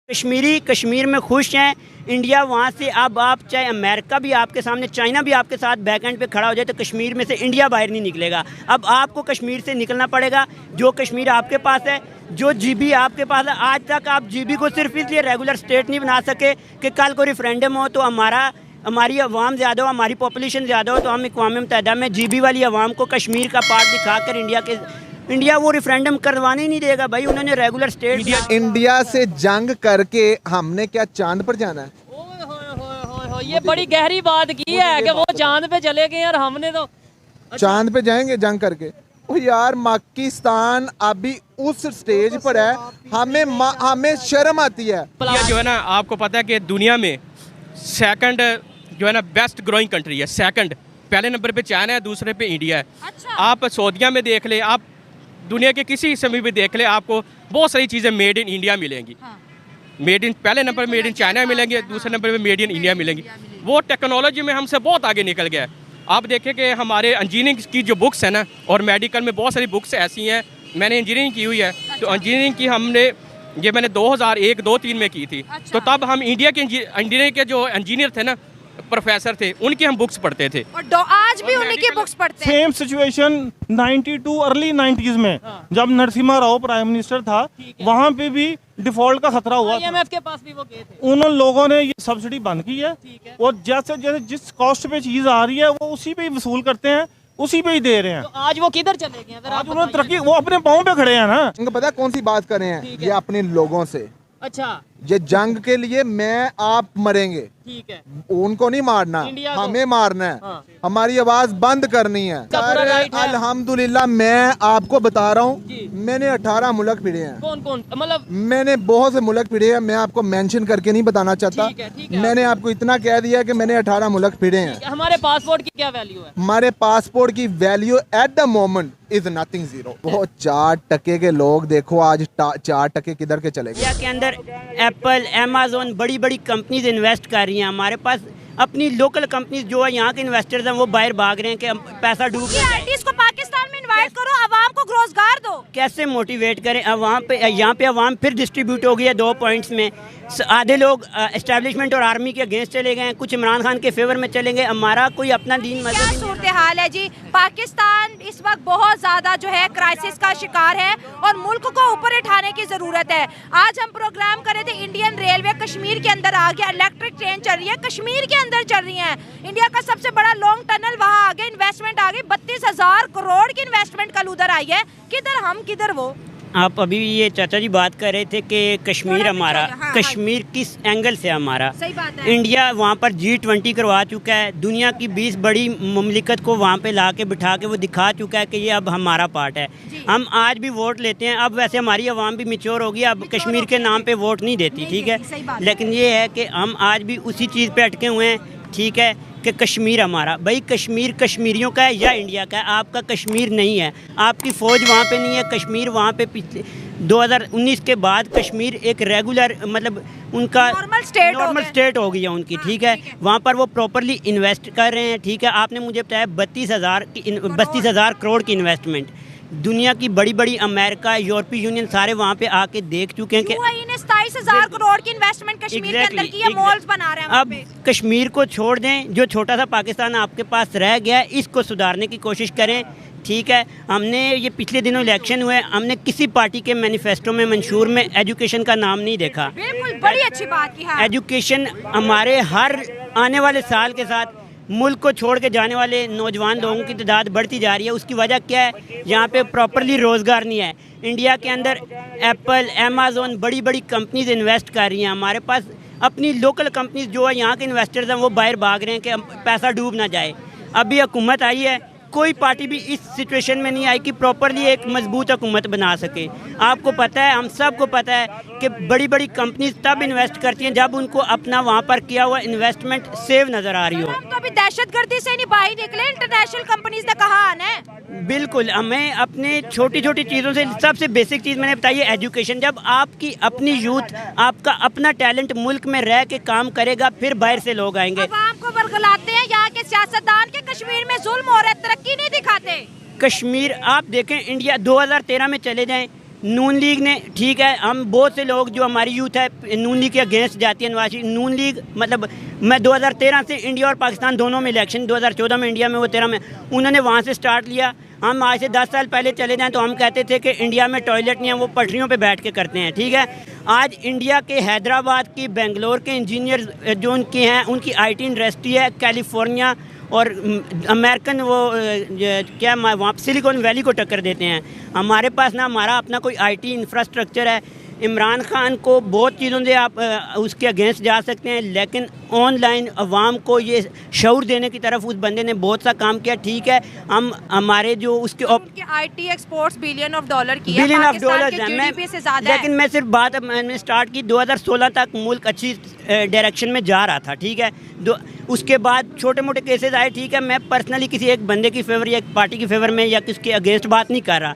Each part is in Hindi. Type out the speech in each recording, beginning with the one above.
कश्मीरी कश्मीर में खुश हैं। इंडिया वहाँ से अब आप चाहे अमेरिका भी आपके सामने, चाइना भी आपके साथ बैकएंड पे खड़ा हो जाए तो कश्मीर में से इंडिया बाहर नहीं निकलेगा। अब आपको कश्मीर से निकलना पड़ेगा। जो कश्मीर आपके पास है, जो जीबी आपके पास है, आज तक आप जीबी को सिर्फ इसलिए रेगुलर स्टेट नहीं बना सके कि कल को रेफरेंडम हो तो हमारी अवाम ज़्यादा हो, हमारी पॉपुलेशन ज़्यादा हो तो हम अक़वाम मुत्तहिदा में जीबी वाली अवाम को कश्मीर का पार्ट दिखाकर इंडिया वो रेफरेंडम करवाने ही नहीं देगा भाई। उन्होंने रेगुलर स्टेट इंडिया से जंग करके हमने क्या चांद पर जाना है? ये बड़ी गहरी बात की है कि वो चांद पे चले गए और हमने तो चांद पे जाएंगे जंग करके। ओ यार, पाकिस्तान अभी उस स्टेज पर है, हमें शर्म आती है। जो है ना, आपको पता है कि दुनिया में सेकंड जो है ना बेस्ट ग्रोइंग कंट्री है। सेकंड, पहले नंबर पे चाइना है, दूसरे पे इंडिया है। अच्छा। आप सऊदीया में देख ले, आप दुनिया के किसी हिस्से में भी देख ले, आपको बहुत सारी चीज़ें मेड इन इंडिया मिलेंगी। हाँ। मेड इन पहले नंबर मेड इन चाइना मिलेंगे, दूसरे नंबर पे मेड इन इंडिया मिलेंगी। वो टेक्नोलॉजी में हमसे बहुत आगे निकल गया है। आप देखें कि हमारे इंजीनियरिंग की जो बुक्स है ना, और मेडिकल में बहुत सारी बुक्स ऐसी हैं। मैंने इंजीनियरिंग की हुई है। तो इंजीनियरिंग की मैंने 2001, 2, 3 में की थी। तो तब हम इंडिया के इंजीनियरिंग के जो इंजीनियर थे ना, प्रोफेसर थे, उनकी हम बुक्स पढ़ते थे और आज भी उन्हीं की बुक्स पढ़ते हैं। सेम सिचुएशन 92 अर्ली 90s में जब नरसिम्हा राव प्राइम मिनिस्टर था, वहाँ पे भी डिफॉल्ट का खतरा हुआ था। IMF के पास भी वो गए थे। उन लोगों ने ये सब्सिडी बंद की है और जैसे जैसे जिस कॉस्ट पे चीज आ रही है वो उसी पे ही वसूल करते हैं, उसी पे ही दे रहे हैं। तो आज वो किधर चले गए? अगर आज उन्होंने तरक्की, वो अपने पाँव पे खड़े हैं ना। इनको पता है कौन सी बात कर रहे हैं? ये अपने लोगों से। अच्छा, ये जंग के लिए मैं आप मरेंगे, ठीक है। उनको नहीं मारना, इंडिया को। हमें मारना है। हाँ। हमारी आवाज बंद करनी है। इसका पूरा राइट है। अल्हम्दुलिल्लाह, मैं आपको बता रहा जी। हूँ, मैंने 18 मुल्क फिरे हैं। कौन कौन, मतलब मैंने बहुत से मुल्क फिरे हैं। मैं आपको मेंशन करके नहीं बताना चाहता। ठीक है। मैंने आपको इतना कह दिया कि मैंने 18 मुल्क फिरे हैं। हमारे पासपोर्ट की क्या वैल्यू है? हमारे पासपोर्ट की value at the moment is nothing, zero. वो 4 टके के लोग देखो आज 4 टके किधर के चले गए। इंडिया के अंदर एप्पल, अमेज़न, बड़ी बड़ी कंपनीज इन्वेस्ट कर रही हैं। हमारे पास अपनी लोकल कंपनीज जो है, यहाँ के इन्वेस्टर्स हैं, वो बाहर भाग रहे हैं कि हम पैसा डूब ये आर्टिस्ट को पाकिस्तान में इनवाइट करो, अवाम को रोजगार दो। कैसे मोटिवेट करें अवाम पे? यहाँ पे अवाम फिर डिस्ट्रीब्यूट हो गई है 2 पॉइंट्स में। आधे लोग एस्टेब्लिशमेंट और आर्मी के अगेंस्ट चले गए हैं, कुछ इमरान खान के फेवर में चले गए। हमारा कोई अपना दीन क्या मजहब सूरत हाल है जी? पाकिस्तान इस वक्त बहुत ज्यादा जो है क्राइसिस का शिकार है और मुल्क को ऊपर उठाने की जरूरत है। आज हम प्रोग्राम कर रहे थे, इंडियन रेलवे कश्मीर के अंदर आ गया, इलेक्ट्रिक ट्रेन चल रही है, कश्मीर के अंदर चल रही है। इंडिया का सबसे बड़ा लॉन्ग टनल वहाँ आ गया, इन्वेस्टमेंट आ गई, 32,000 करोड़ की इन्वेस्टमेंट कल उधर आई है। किधर हम किधर वो? आप अभी ये चाचा जी बात कर रहे थे कि कश्मीर हमारा, हाँ, कश्मीर किस एंगल से हमारा? सही बात है। इंडिया वहाँ पर G20 करवा चुका है, दुनिया की 20 बड़ी मुमलिकत को वहाँ पे ला के बिठा के वो दिखा चुका है कि ये अब हमारा पार्ट है। हम आज भी वोट लेते हैं। अब वैसे हमारी आवाम भी मैच्योर होगी, अब कश्मीर के नाम पे वोट नहीं देती, ठीक है। लेकिन ये है कि हम आज भी उसी चीज़ पे अटके हुए हैं, ठीक है, कि कश्मीर हमारा। भाई कश्मीर कश्मीरियों का है या इंडिया का है? आपका कश्मीर नहीं है, आपकी फ़ौज वहाँ पे नहीं है। कश्मीर वहाँ पे पिछले 2019 के बाद कश्मीर एक रेगुलर, मतलब उनका नॉर्मल स्टेट हो गई है उनकी, ठीक है। वहाँ पर वो प्रॉपरली इन्वेस्ट कर रहे हैं, ठीक है। आपने मुझे बताया 32,000 करोड़ की इन्वेस्टमेंट। दुनिया की बड़ी बड़ी अमेरिका, यूरोपीय यूनियन सारे वहाँ पे आके देख चुके हैं कि 27,000 करोड़ की इन्वेस्टमेंट कश्मीर के अंदर की है, मॉल्स बना रहे हैं वहाँ अब पे। कश्मीर को छोड़ दें, जो छोटा सा पाकिस्तान आपके पास रह गया है, इसको सुधारने की कोशिश करें, ठीक है। हमने ये पिछले दिनों इलेक्शन हुए, हमने किसी पार्टी के मैनिफेस्टो में, मंशूर में एजुकेशन का नाम नहीं देखा। बिल्कुल, बड़ी अच्छी बात की। हाँ। एजुकेशन हमारे हर आने वाले साल के साथ मुल्क को छोड़ के जाने वाले नौजवान लोगों की तादाद बढ़ती जा रही है। उसकी वजह क्या है? यहाँ पे प्रॉपरली रोज़गार नहीं है। इंडिया के अंदर एप्पल, अमेज़न, बड़ी बड़ी कंपनीज इन्वेस्ट कर रही हैं। हमारे पास अपनी लोकल कंपनीज जो है, यहाँ के इन्वेस्टर्स हैं, वो बाहर भाग रहे हैं कि पैसा डूब ना जाए। अभी हुकूमत आई है, कोई पार्टी भी इस सिचुएशन में नहीं आई कि प्रॉपरली एक मजबूत हुकूमत बना सके। आपको पता है, हम सब को पता है कि बड़ी बड़ी कंपनीज तब इन्वेस्ट करती हैं जब उनको अपना वहाँ पर किया हुआ इन्वेस्टमेंट सेव नज़र आ रही हो। हम तो अभी दहशतगर्दी से नहीं बाहर निकले, इंटरनेशनल कंपनीज ने कहा आना है। बिल्कुल, हमें अपने छोटी छोटी चीज़ों से, सबसे बेसिक चीज़ मैंने बताई है एजुकेशन। जब आपकी अपनी यूथ, आपका अपना टैलेंट मुल्क में रह के काम करेगा, फिर बाहर से लोग आएंगे। अवाम को बरगलाते हैं यहाँ के सियासतदान के, कश्मीर में जुल्म हो रहा है, तरक्की नहीं दिखाते। कश्मीर आप देखें, इंडिया 2013 में चले जाएं, नून लीग ने, ठीक है, हम बहुत से लोग जो हमारी यूथ है नून लीग के अगेंस्ट जाती है। नवाज शरीफ नून लीग, मतलब मैं 2013 से इंडिया और पाकिस्तान दोनों में इलेक्शन, 2014 में इंडिया में, वो 13 में, उन्होंने वहाँ से स्टार्ट लिया। हम आज से 10 साल पहले चले जाएं तो हम कहते थे कि इंडिया में टॉयलेट नहीं है, वो पटरियों पे बैठ के करते हैं, ठीक है। आज इंडिया के हैदराबाद की, बेंगलोर के इंजीनियर जो उनके हैं, उनकी आईटी इंडस्ट्री है, कैलिफोर्निया और अमेरिकन वो क्या वहाँ सिलिकॉन वैली को टक्कर देते हैं। हमारे पास ना हमारा अपना कोई आईटी इंफ्रास्ट्रक्चर है। इमरान खान को बहुत चीज़ों से आप उसके अगेंस्ट जा सकते हैं, लेकिन ऑनलाइन अवाम को ये शऊर देने की तरफ उस बंदे ने बहुत सा काम किया, ठीक है। हम हमारे जो उसके IT exports billion of dollar की है, बिलियन ऑफ पाकिस्तान डॉलर के है, जीडीपी से ज़्यादा है। लेकिन मैं सिर्फ बात मैंने स्टार्ट की 2016 तक मुल्क अच्छी डायरेक्शन में जा रहा था, ठीक है। उसके बाद छोटे मोटे केसेस आए, ठीक है। मैं पर्सनली किसी एक बंदे की फेवर या एक पार्टी की फेवर में या किसके अगेंस्ट बात नहीं कर रहा।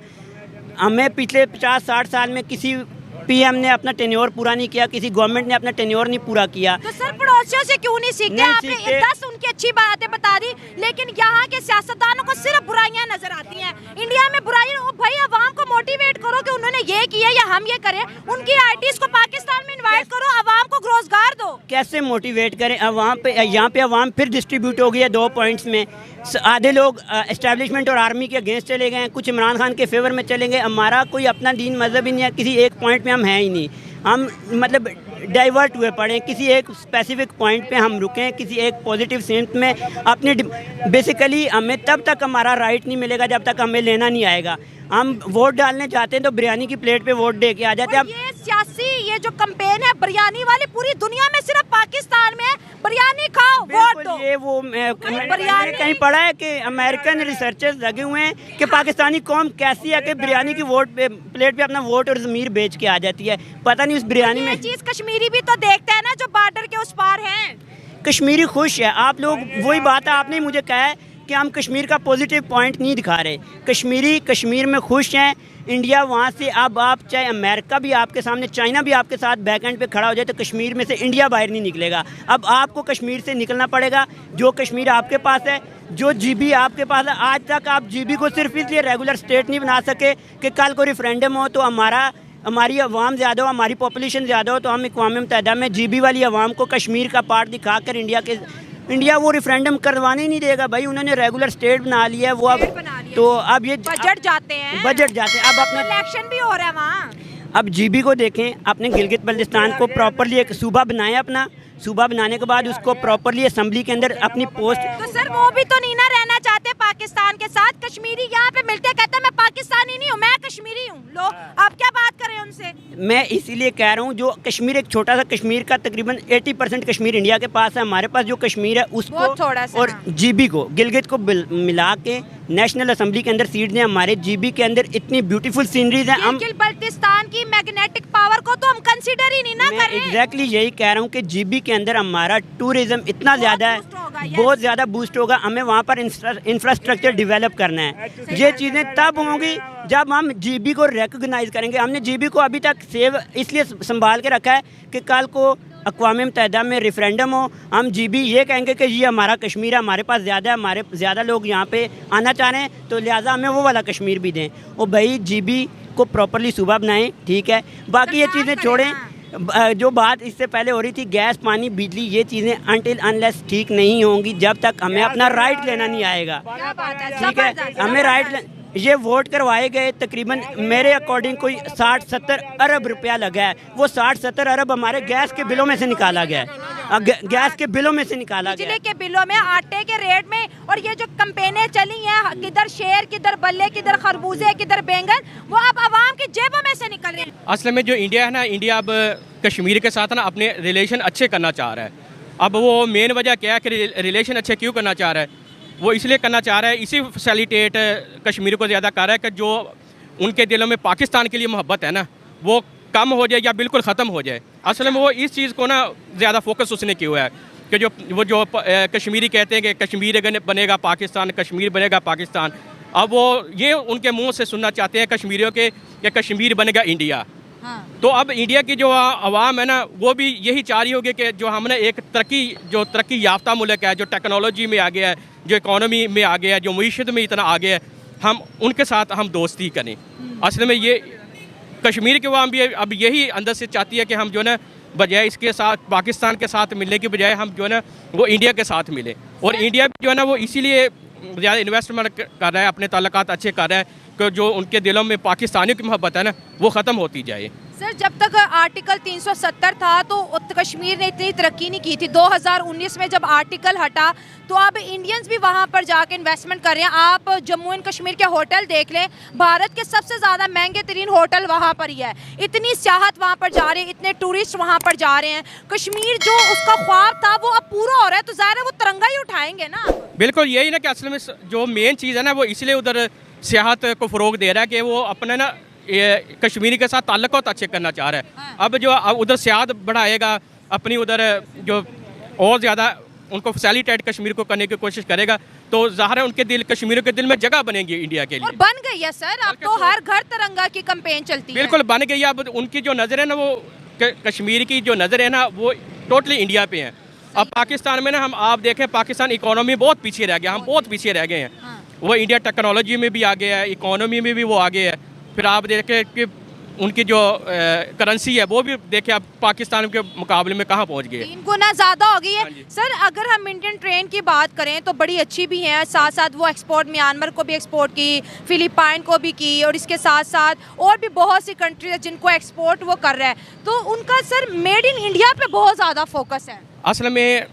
हमें पिछले 50-60 साल में किसी पीएम ने अपना टेन्योर पूरा नहीं किया, किसी गवर्नमेंट ने अपना टेन्योर नहीं पूरा किया। तो सर पड़ोसियों से क्यों नहीं सीखते? आपने 10 उनकी अच्छी बातें बता दी, लेकिन यहाँ के सियासतदानों को सिर्फ बुराइयां नजर आती हैं। इंडिया में बुराइयां, भाई अवाम को मोटिवेट करो कि उन्होंने ये किया या हम ये करें। उनकी आईटीज को पाकिस्तान में इन्वाइट करो, अवाम को रोजगार दो। कैसे मोटिवेट करें अवाम पे? यहाँ पे अवाम फिर डिस्ट्रीब्यूट हो गई है 2 पॉइंट्स में। आधे लोग एस्टेब्लिशमेंट और आर्मी के अगेंस्ट चले गए हैं, कुछ इमरान खान के फेवर में चले गए। हमारा कोई अपना दीन मजहब ही नहीं है, किसी एक पॉइंट में हम हैं ही नहीं। हम मतलब डाइवर्ट हुए पड़े हैं, किसी एक स्पेसिफिक पॉइंट पे हम रुकें, किसी एक पॉजिटिव सेंस में अपने। बेसिकली हमें तब तक हमारा राइट नहीं मिलेगा जब तक हमें लेना नहीं आएगा। हम वोट डालने जाते हैं तो बिरयानी की प्लेट पे वोट दे के आ जाते हैं। ये सियासी ये जो कैंपेन है बिरयानी वाली, पूरी दुनिया में सिर्फ पाकिस्तान में है। बिरयानी खाओ, वोट दो। ये वो मैंने कहीं पढ़ा है कि अमेरिकन रिसर्चर्स लगे हुए हैं कि पाकिस्तानी कौम कैसी है कि बिरयानी की वोट पे प्लेट पे अपना वोट और ज़मीर बेच के आ जाती है। पता नहीं उस बिरयानी में चीज़ कश्मीरी भी तो देखते हैं ना, जो बॉर्डर के उस पार हैं। कश्मीरी खुश है। आप लोग वही बात है, आपने मुझे कहा है कि हम कश्मीर का पॉजिटिव पॉइंट नहीं दिखा रहे। कश्मीरी कश्मीर में खुश हैं। इंडिया वहाँ से, अब आप चाहे अमेरिका भी आपके सामने, चाइना भी आपके साथ बैकएंड पे खड़ा हो जाए तो कश्मीर में से इंडिया बाहर नहीं निकलेगा। अब आपको कश्मीर से निकलना पड़ेगा। जो कश्मीर आपके पास है, जो जीबी आपके पास है, आज तक आप जीबी को सिर्फ इसलिए रेगुलर स्टेट नहीं बना सके कि कल को रेफरेंडम हो तो हमारी अवाम ज़्यादा हो, हमारी पॉपुलेशन ज़्यादा हो, तो हम अक़वाम मुत्तहिदा में जीबी वाली अवाम को कश्मीर का पार्ट दिखाकर इंडिया वो रेफरेंडम करवाने ही नहीं देगा। भाई उन्होंने रेगुलर स्टेट बना लिया है, वो अब तो अब ये बजट जाते हैं अब अपने इलेक्शन भी हो रहा है वहाँ। अब जीबी को देखें, अपने गिलगित बल्तिस्तान को प्रॉपरली एक सूबा बनाए। अपना सूबा बनाने के बाद उसको प्रॉपरली असेंबली के अंदर अपनी पोस्ट। तो सर वो भी तो नहीं ना रहना चाहते पाकिस्तान के साथ। कश्मीरी यहाँ पे मिलते कहते हैं मैं पाकिस्तानी नहीं हूँ, मैं कश्मीरी हूँ। लो आप क्या बात कर रहे हैं उनसे? मैं इसीलिए कह रहा हूँ, जो कश्मीर एक छोटा सा कश्मीर का तकरीबन 80% कश्मीर इंडिया के पास है। हमारे पास जो कश्मीर है उसको और जीबी को, गिलगित को मिला के नेशनल असेंबली के अंदर सीट दें। हमारे जीबी के अंदर इतनी ब्यूटीफुल सीनरीज हैं। हम बल्तिस्तान की मैग्नेटिक पावर को तो हम कंसीडर ही नहीं ना कर रहे। एग्जैक्टली यही कह रहा हूँ कि जीबी के अंदर हमारा टूरिज्म इतना ज़्यादा है, बहुत ज़्यादा बूस्ट होगा। हमें वहाँ पर इंफ्रास्ट्रक्चर डेवलप करना है। ये चीज़ें तब होंगी जब हम जीबी को रिकॉग्नाइज करेंगे। हमने जीबी को अभी तक सेव इसलिए संभाल के रखा है कि कल को अक़वाम मुत्तहिदा में रेफरेंडम हो, हम जीबी ये कहेंगे कि ये हमारा कश्मीर है, हमारे पास ज़्यादा है, हमारे ज़्यादा लोग यहाँ पे आना चाह रहे हैं, तो लिहाजा हमें वो वाला कश्मीर भी दें। और भाई जीबी को प्रॉपरली सूबा बनाएं, ठीक है। बाकी ये चीज़ें छोड़ें। जो बात इससे पहले हो रही थी गैस, पानी, बिजली, ये चीज़ें अनटिल अनलेस ठीक नहीं होंगी जब तक हमें अपना राइट लेना नहीं आएगा, ठीक है। हमें राइट ये वोट करवाए गए तकरीबन मेरे अकॉर्डिंग कोई 60-70 अरब रुपया लगा है। वो 60-70 अरब हमारे गैस के बिलों में से निकाला गया है, गैस के बिलों में से निकाला गया, बिजली के बिलों में, आटे के रेट में। और ये जो कैंपेनें चली हैं, किधर शेर, किधर बल्ले, किधर खरबूजे, किधर बैंगन, वो अब आवाम की जेबों में से निकल रहे हैं। असल में जो इंडिया है ना, इंडिया अब कश्मीर के साथ ना अपने रिलेशन अच्छे करना चाह रहा है। अब वो मेन वजह क्या है कि रिलेशन अच्छे क्यों करना चाह रहा है? वो इसलिए करना चाह रहा है, इसी फैसिलिटेट कश्मीर को ज़्यादा कर रहा है कि जो उनके दिलों में पाकिस्तान के लिए मोहब्बत है ना, वो कम हो जाए या बिल्कुल ख़त्म हो जाए। असल में वो इस चीज़ को ना ज़्यादा फोकस उसने किया हुआ है कि जो कश्मीरी कहते हैं कि कश्मीर बनेगा पाकिस्तान, कश्मीर बनेगा पाकिस्तान। अब वो ये उनके मुंह से सुनना चाहते हैं कश्मीरियों के कि कश्मीर बनेगा इंडिया। तो अब इंडिया की जो आवाम है ना, वो भी यही चाह रही होगी कि जो हमने एक तरक्की याफ्ता मुल्क है, जो टेक्नोलॉजी में आ गया है, जो इकोनॉमी में आ गया है, जो मईशत में इतना आ गया है, हम उनके साथ हम दोस्ती करें। असल में ये कश्मीर के अवाम भी अब यही अंदर से चाहती है कि हम जो है ना बजाय इसके साथ पाकिस्तान के साथ मिलने की बजाय हम जो है ना वो इंडिया के साथ मिले, और इंडिया जो है ना वो इसीलिए ज़्यादा इन्वेस्टमेंट कर रहा है, अपने ताल्लुकात अच्छे कर रहा है कि जो उनके दिलों में पाकिस्तानियों की मोहब्बत है ना वो ख़त्म होती जाए। सर जब तक आर्टिकल 370 था तो कश्मीर ने इतनी तरक्की नहीं की थी। 2019 में जब आर्टिकल हटा तो अब इंडियंस भी वहां पर जाके इन्वेस्टमेंट कर रहे हैं। आप जम्मू एंड कश्मीर के होटल देख लें, भारत के सबसे ज़्यादा महंगे तरीन होटल वहां पर ही है। इतनी सियाहत वहां पर जा रही है, इतने टूरिस्ट वहां पर जा रहे हैं। कश्मीर जो उसका ख्वाब था वो अब पूरा हो रहा है, तो ज़ाहिर है वो तिरंगा ही उठाएंगे ना। बिल्कुल यही ना कि असल में जो मेन चीज़ है ना वो इसलिए उधर सियाहत को फ़रोग दे रहा है कि वो अपने ना कश्मीरी के साथ ताल्लुकात अच्छे करना चाह रहा है। हाँ। अब जो उधर सियाहत बढ़ाएगा, अपनी उधर जो और ज़्यादा उनको फैसिलिटेट कश्मीर को करने की कोशिश करेगा, तो ज़ाहिर है उनके दिल, कश्मीरियों के दिल में जगह बनेगी इंडिया के लिए। और बन गई है सर, अब तो हर घर तिरंगा की कैंपेन चलती है। बिल्कुल बन गई है। अब उनकी जो नज़र है ना वो कश्मीर की जो नज़र है ना वो टोटली इंडिया पे है। अब पाकिस्तान में ना हम आप देखें, पाकिस्तान इकोनॉमी बहुत पीछे रह गया, हम बहुत पीछे रह गए हैं। हाँ। वो इंडिया टेक्नोलॉजी में भी आगे है, इकोनॉमी में भी वो आगे है। फिर आप देखें कि उनकी जो करेंसी है वो भी देखें आप पाकिस्तान के मुकाबले में कहाँ पहुँच गए, 3 गुना ज़्यादा हो गई है। हाँ जी। सर अगर हम इंडियन ट्रेन की बात करें तो बड़ी अच्छी भी है, साथ साथ वो एक्सपोर्ट म्यांमार को भी एक्सपोर्ट की, फिलिपाइन को भी की, और इसके साथ साथ और भी बहुत सी कंट्री है जिनको एक्सपोर्ट वो कर रहा है। तो उनका सर मेड इन इंडिया पे बहुत ज़्यादा फोकस है। असल में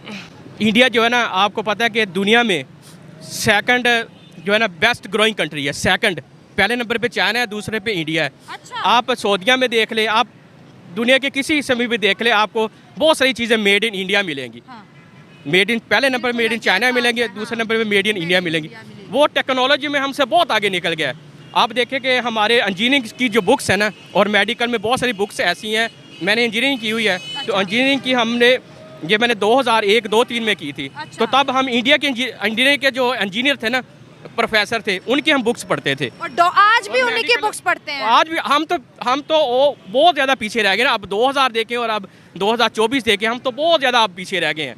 इंडिया जो है ना आपको पता है कि दुनिया में सेकंड जो है ना बेस्ट ग्रोइंग कंट्री है। सेकंड, पहले नंबर पे चाइना है, दूसरे पे इंडिया है। अच्छा। आप सऊदीया में देख ले, आप दुनिया के किसी हिस्से में भी देख ले, आपको बहुत सारी चीज़ें मेड इन इंडिया मिलेंगी। हाँ। मेड इन पहले नंबर मेड इन चाइना मिलेंगे, दूसरे नंबर पे मेड इन इंडिया मिलेंगी। वो टेक्नोलॉजी में हमसे बहुत आगे निकल गया है। आप देखें कि हमारे इंजीनियरिंग की जो बुक्स है ना, और मेडिकल में बहुत सारी बुक्स ऐसी हैं, मैंने इंजीनियरिंग की हुई है, तो इंजीनियरिंग की मैंने 2001-2-3 में की थी। अच्छा। तो तब हम इंडिया के इंजीनियरिंग के जो इंजीनियर थे ना, प्रोफेसर थे, उनकी हम बुक्स पढ़ते थे। और आज भी उन्हीं की बुक्स पढ़ते हैं। आज भी हम तो बहुत ज़्यादा पीछे रह गए ना। अब 2000 देखें और अब 2024 देखें, हम तो बहुत ज़्यादा अब पीछे रह गए हैं।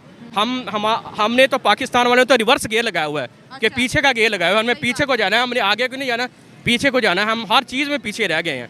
हमने तो पाकिस्तान वाले तो रिवर्स गेयर लगाया हुआ है कि पीछे का गेयर लगाया हुआ है। हमें पीछे को जाना है, हमने आगे को नहीं जाना, पीछे को जाना है। हम हर चीज़ में पीछे रह गए हैं।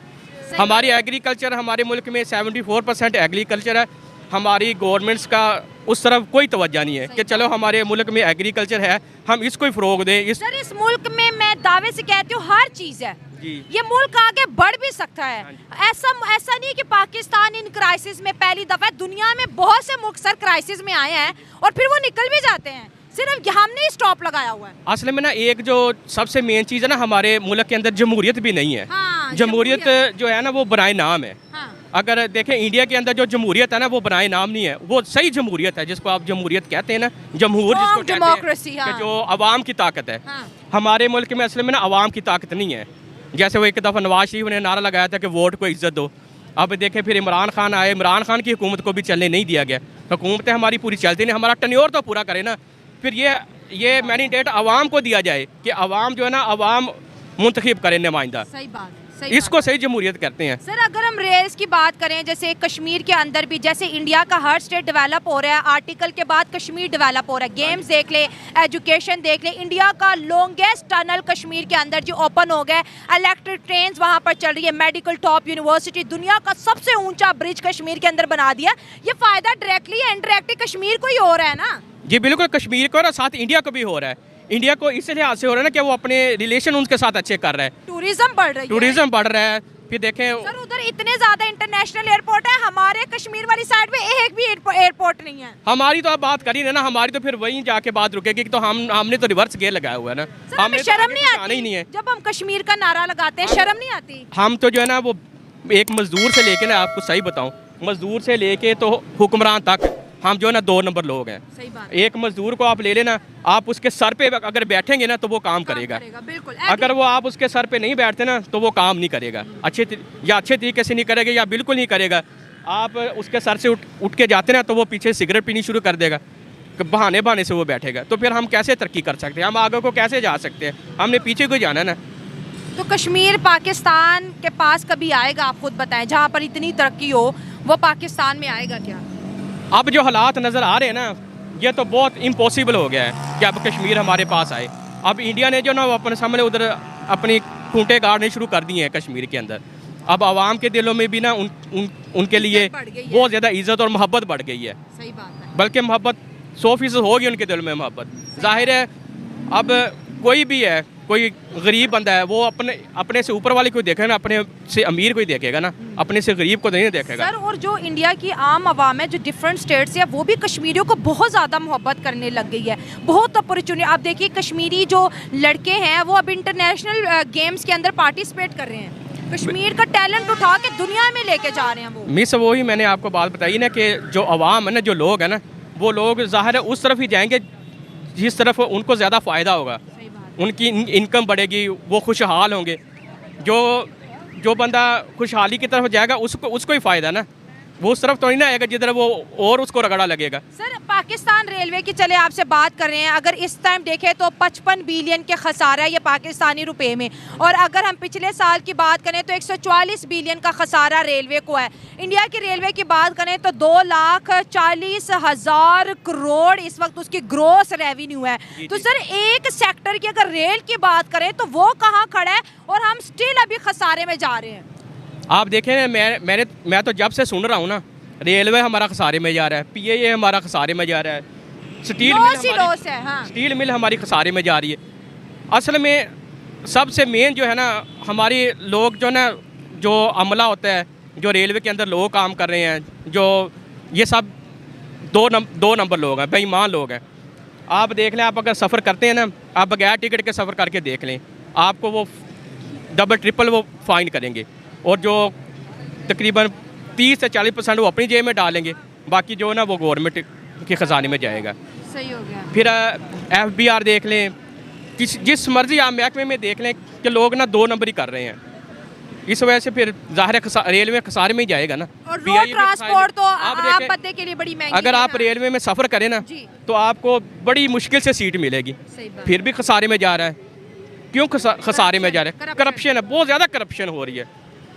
हमारी एग्रीकल्चर, हमारे मुल्क में 74% एग्रीकल्चर है। हमारी गवर्नमेंट्स का उस तरफ कोई तवज्जो नहीं है कि चलो हमारे मुल्क में एग्रीकल्चर है, हम इसको ही फ़रोग दें। सर इस मुल्क में मैं दावे से कहती हूँ हर चीज़ है जी। ये मुल्क आगे बढ़ भी सकता है। ऐसा नहीं कि पाकिस्तान इन क्राइसिस में पहली दफा, दुनिया में बहुत से मुल्क सर क्राइसिस में आए हैं और फिर वो निकल भी जाते हैं, सिर्फ हमने ही स्टॉप लगाया हुआ है। असल में ना एक जो सबसे मेन चीज़ है ना, हमारे मुल्क के अंदर जमहूरियत भी नहीं है। हाँ, जमहूरियत जो है ना वो बनाए नाम है। हाँ। अगर देखें इंडिया के अंदर जो जमहूरियत है ना वो बनाए नाम नहीं है, वो सही जमहूरियत है जिसको आप जमहूरियत कहते हैं ना, जमहूर जिसको कहते डेमोक्रेसी, हैं हाँ। कि जो अवाम की ताकत है। हाँ। हमारे मुल्क में असल में ना अवाम की ताकत नहीं है। जैसे वो एक दफ़ा नवाज शरीफ ने नारा लगाया था कि वोट को इज्जत दो। अब देखें फिर इमरान खान आए, इमरान खान की हुकूमत को भी चलने नहीं दिया गया। हुकूमतें हमारी पूरी चलती नहीं, हमारा टन्योर तो पूरा करे ना। फिर ये मैंडेट अवाम को दिया जाए कि अवाम जो है ना अवाम मुंतखब करे नुमाइंदा। सही बात, इसको सही जमहूरियत करते हैं। सर अगर हम रेल्स की बात करें, जैसे कश्मीर के अंदर भी जैसे इंडिया का हर स्टेट डेवलप हो रहा है, आर्टिकल के बाद कश्मीर डेवलप हो रहा है। गेम्स देख ले, एजुकेशन देख ले, इंडिया का लॉन्गेस्ट टनल कश्मीर के अंदर जो ओपन हो गया, इलेक्ट्रिक ट्रेन वहाँ पर चल रही है, मेडिकल टॉप यूनिवर्सिटी, दुनिया का सबसे ऊंचा ब्रिज कश्मीर के अंदर बना दिया। ये फायदा डायरेक्टली या इनडायरेक्टली कश्मीर को ही हो रहा है ना। जी बिल्कुल, कश्मीर को और साथ इंडिया को भी हो रहा है। इंडिया को इस लिहाज से हो रहा है ना कि वो अपने रिलेशन उनके साथ अच्छे कर रहा है, टूरिज्म बढ़ रही है। टूरिज्म बढ़ रहा है। फिर देखें सर उधर इतने ज्यादा इंटरनेशनल एयरपोर्ट है, हमारे कश्मीर वाली साइड में एक भी एयरपोर्ट नहीं है। हमारी तो आप बात करी ना, हमारी तो फिर वहीं जाके बात रुकेगी। तो हमने तो रिवर्स गेयर लगाया हुआ है ना, हमें शर्म नहीं जाना आती ही नहीं है। जब हम कश्मीर का नारा लगाते हैं, शर्म नहीं आती। हम तो जो है ना वो एक मजदूर से लेके ना, आपको सही बताऊं, मजदूर से लेके तो हुक्मरान तक हम जो है ना 2 नंबर लोग हैं। सही बात। एक मजदूर को आप ले लेना, आप उसके सर पे अगर बैठेंगे ना तो वो काम करेगा। बिल्कुल। अगर वो आप उसके सर पे नहीं बैठते ना तो वो काम नहीं करेगा, अच्छे तरीके से नहीं करेगा या बिल्कुल नहीं करेगा। आप उसके सर से उठ के जाते ना तो वो पीछे सिगरेट पीनी शुरू कर देगा, बहाने से वो बैठेगा। तो फिर हम कैसे तरक्की कर सकते हैं, हम आगे को कैसे जा सकते हैं, हमने पीछे को जाना ना। तो कश्मीर पाकिस्तान के पास कभी आएगा, आप खुद बताएं, जहाँ पर इतनी तरक्की हो वो पाकिस्तान में आएगा क्या? अब जो हालात नज़र आ रहे हैं ना, ये तो बहुत इम्पॉसिबल हो गया है कि अब कश्मीर हमारे पास आए। अब इंडिया ने जो ना अपने सामने उधर अपनी खूंटे गाड़ने शुरू कर दिए हैं कश्मीर के अंदर। अब आवाम के दिलों में भी ना उनके लिए इज्जत बढ़ गई है। बहुत ज़्यादा इज्जत और मोहब्बत बढ़ गई है। सही बात है। बल्कि मोहब्बत 100% होगी उनके दिल में मोहब्बत। जाहिर है अब कोई भी है, कोई गरीब बंदा है, वो अपने से ऊपर वाले को देखेगा ना, अपने से अमीर को ही देखेगा ना, अपने से गरीब को नहीं देखेगा। सर, और जो इंडिया की आम आवाम है, जो डिफरेंट स्टेट से है, वो भी कश्मीरियों को बहुत ज़्यादा मोहब्बत करने लग गई है। बहुत अपॉर्चुनिटी, आप देखिए कश्मीरी जो लड़के हैं वो अब इंटरनेशनल गेम्स के अंदर पार्टिसिपेट कर रहे हैं। कश्मीर का टैलेंट उठा के दुनिया में लेके जा रहे हैं वो। मिस वही मैंने आपको बात बताई ना कि जो अवाम है ना, जो लोग हैं ना, वो लोग ज़ाहिर है उस तरफ ही जाएंगे जिस तरफ उनको ज़्यादा फ़ायदा होगा, उनकी इनकम बढ़ेगी, वो खुशहाल होंगे। जो बंदा खुशहाली की तरफ जाएगा उसको ही फ़ायदा ना, वो उस तरफ तो नहीं ना आएगा जिधर वो और उसको रगड़ा लगेगा। सर, पाकिस्तान रेलवे की चले आपसे बात कर रहे हैं, अगर इस टाइम देखें तो 55 बिलियन के खसारा है ये पाकिस्तानी रुपए में, और अगर हम पिछले साल की बात करें तो 144 बिलियन का खसारा रेलवे को है। इंडिया की रेलवे की बात करें तो 2,40,000 करोड़ इस वक्त उसकी ग्रॉस रेवेन्यू है। तो सर, एक सेक्टर की अगर रेल की बात करें तो वो कहाँ खड़ा है और हम स्टिल अभी खसारे में जा रहे हैं। आप देखें, मैं तो जब से सुन रहा हूँ ना, रेलवे हमारा खसारे में जा रहा है, PIA हमारा खसारे में जा रहा है, स्टील मिल हमारी खसारे में जा रही है। असल में सबसे मेन जो है ना, हमारी लोग जो ना, जो अमला होता है, जो रेलवे के अंदर लोग काम कर रहे हैं, जो ये सब दो नंबर लोग हैं, बेईमान लोग हैं। आप देख लें, आप अगर सफ़र करते हैं ना, आप बगैर टिकट के सफ़र करके देख लें, आपको वो डबल ट्रिपल वो फाइन करेंगे, और जो तकरीबन 30 से 40% वो अपनी जेब में डालेंगे, बाकी जो ना वो गवर्नमेंट के ख़जाने में जाएगा। सही हो गया। फिर FBR देख लें, जिस मर्जी आप महकमे में देख लें कि लोग ना 2 नंबर ही कर रहे हैं। इस वजह से फिर ज़ाहिर है रेलवे खसारे में ही जाएगा ना। और रोड ट्रांसपोर्ट तो आप बंदे के लिए बड़ी महंगी अगर आप रेलवे में सफ़र करें ना, तो आपको बड़ी मुश्किल से सीट मिलेगी, फिर भी खसारे में जा रहा है। क्यों खसारे में जा रहा है? करप्शन है, बहुत ज़्यादा करप्शन हो रही है।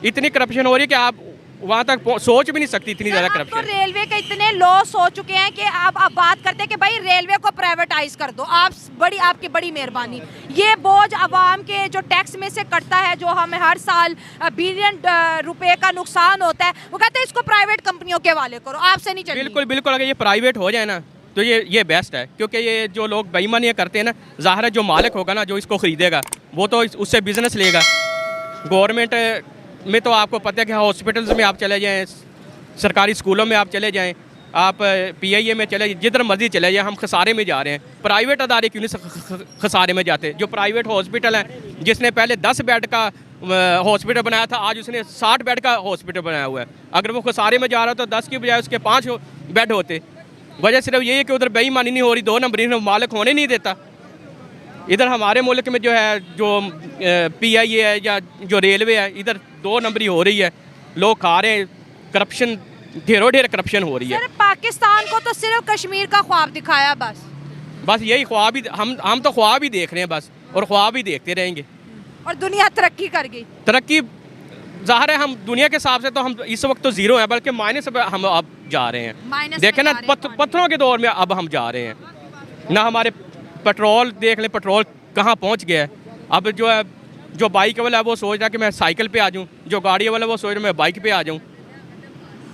इतनी करप्शन हो रही है कि आप वहाँ तक सोच भी नहीं सकती, इतनी ज़्यादा करप्शन। तो रेलवे के इतने लॉस हो चुके हैं कि आप बात करते हैं कि भाई रेलवे को प्राइवेटाइज कर दो, आपकी बड़ी मेहरबानी। ये बोझ आवाम के जो टैक्स में से कटता है, जो हमें हर साल बिलियन रुपए का नुकसान होता है, वो कहते हैं इसको प्राइवेट कंपनियों के हवाले करो, आपसे नहीं चलेगी। बिल्कुल बिल्कुल, अगर ये प्राइवेट हो जाए ना तो ये बेस्ट है, क्योंकि ये जो लोग बेईमानियाँ करते हैं ना, ज़ाहिर है जो मालिक होगा ना, जो इसको ख़रीदेगा, वो तो उससे बिजनेस लेगा। गवर्नमेंट में तो आपको पता है कि हॉस्पिटल्स में आप चले जाएं, सरकारी स्कूलों में आप चले जाएं, आप PIA में चले, जिधर मर्जी चले जाएं, हम खसारे में जा रहे हैं। प्राइवेट अदारे क्यों नहीं खसारे में जाते? जो प्राइवेट हॉस्पिटल है, जिसने पहले 10 बेड का हॉस्पिटल बनाया था, आज उसने 60 बेड का हॉस्पिटल बनाया हुआ है। अगर वो खसारे में जा रहा तो 10 की बजाय उसके 5 बेड होते। वजह सिर्फ यही है कि उधर बेईमानी नहीं हो रही, 2 नंबरी मालिक होने नहीं देता। इधर हमारे मुल्क में जो है, जो PIA है या जो रेलवे है, इधर 2 नंबरी हो रही है, लोग खा रहे हैं, करप्शन ढेर करप्शन हो रही है। सिर्फ पाकिस्तान को तो सिर्फ कश्मीर का ख्वाब दिखाया, बस यही ख्वाब ही हम तो ख्वाब ही देख रहे हैं बस, और ख्वाब ही देखते रहेंगे। और दुनिया तरक्की कर गई। तरक्की ज़ाहिर है, हम दुनिया के हिसाब से तो हम इस वक्त तो ज़ीरो है, बल्कि माइनस पे हम अब जा रहे हैं। देखें ना, पत्थरों के दौर में अब हम जा रहे हैं ना। हमारे पेट्रोल देख लें, पेट्रोल कहाँ पहुँच गया है। अब जो है, जो बाइक वाला है वो सोच रहा है कि मैं साइकिल पे आ जाऊँ, जो गाड़ी वाला वो सोच रहा है मैं बाइक पे आ जाऊँ।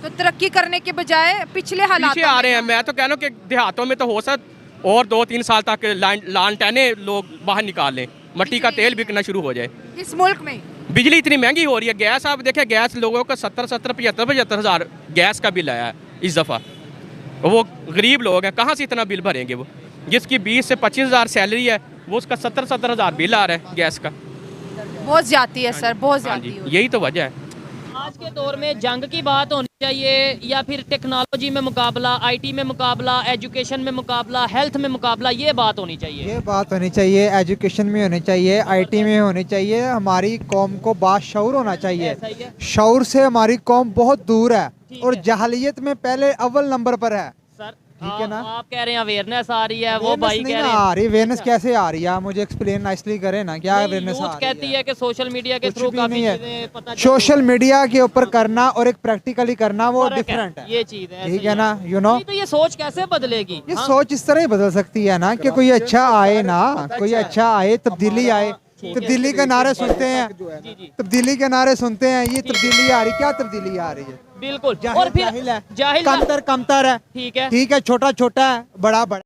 तो तरक्की करने के बजाय पिछले हालात पीछे आ रहे हैं। मैं तो कह रहा हूँ कि देहातों में तो हो सकता और 2-3 साल तक लालटेने लोग बाहर निकाल लें, मट्टी का तेल बिकना शुरू हो जाए। इस मुल्क में बिजली इतनी महंगी हो रही है, गैस आप देखें, गैस लोगों का 70-75 हज़ार गैस का बिल आया है इस दफ़ा। वो गरीब लोग हैं, कहाँ से इतना बिल भरेंगे? वो जिसकी 20 से 25 हज़ार सैलरी है, वो उसका 70 हज़ार बिल आ रहा है गैस का। बहुत ज्यादा है सर, बहुत हाँ ज्यादा। जी, यही तो वजह है। आज के दौर में जंग की बात होनी चाहिए, या फिर टेक्नोलॉजी में मुकाबला, IT में मुकाबला, एजुकेशन में मुकाबला, हेल्थ में मुकाबला, ये बात होनी चाहिए। ये बात होनी चाहिए, एजुकेशन में होनी चाहिए, IT में होनी चाहिए। हमारी कौम को बाशऊर होना चाहिए। शऊर से हमारी कौम बहुत दूर है, और जहालियत में पहले अव्वल नंबर पर है। सर, ठीक है ना? आप कह रहे हैं अवेयरनेस आ रही है, वो भाई कह रहे हैं आ रही। अवेयरनेस कैसे आ रही है? आप मुझे एक्सप्लेन नाइसली करें ना, क्या अवेयरनेस आ रही कहती है कि सोशल मीडिया के कुछ थ्रू भी काफी नहीं है। चीजें पता चल सोशल मीडिया के ऊपर करना और एक प्रैक्टिकली करना वो फर्क है, डिफरेंट है। ये चीज है। ठीक है ना, यू नो। तो ये सोच कैसे बदलेगी? ये सोच इस तरह ही बदल सकती है ना कि कोई अच्छा आए ना, कोई अच्छा आए, तब्दीली आए। तब्दीली के नारे सुनते हैं, जी जी तब्दीली के नारे सुनते हैं, ये तब्दीली आ रही, क्या तब्दीली आ रही है? बिल्कुल। जाहिल और फिर जाहिल है, जाहिल कमतर कमतर है, ठीक है, ठीक है, छोटा छोटा है, बड़ा बड़ा